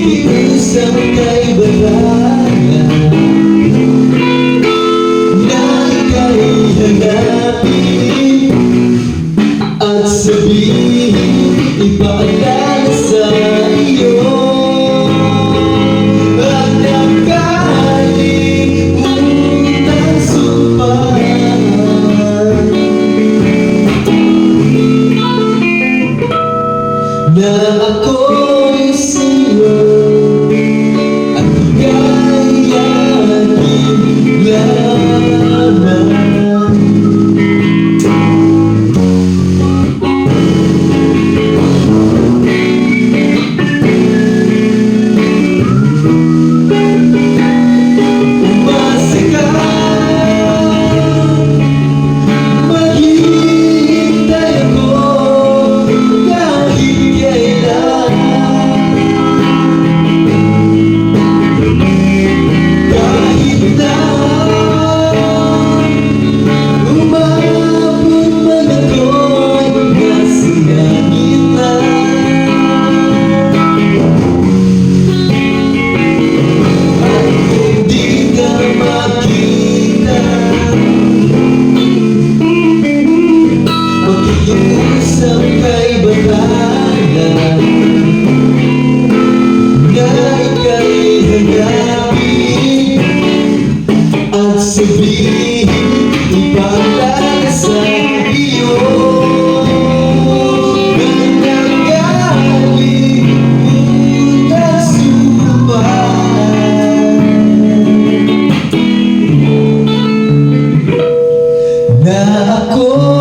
Isang kaibahan na ika'y hanapin at sabihin, ipaalala sa iyo ang nakalimutang sumpah na ako'y sa'yo at gayahin lamang. Umasa ka, maghihintay ako kahit kailan. Kahit na umabot man ako'y nasa langit na, at kung di ka makita, makikiusap kaibahan na ika'y hanapin at sabihin, ipaalala sa iyo ang nakalimutang sumpah na ako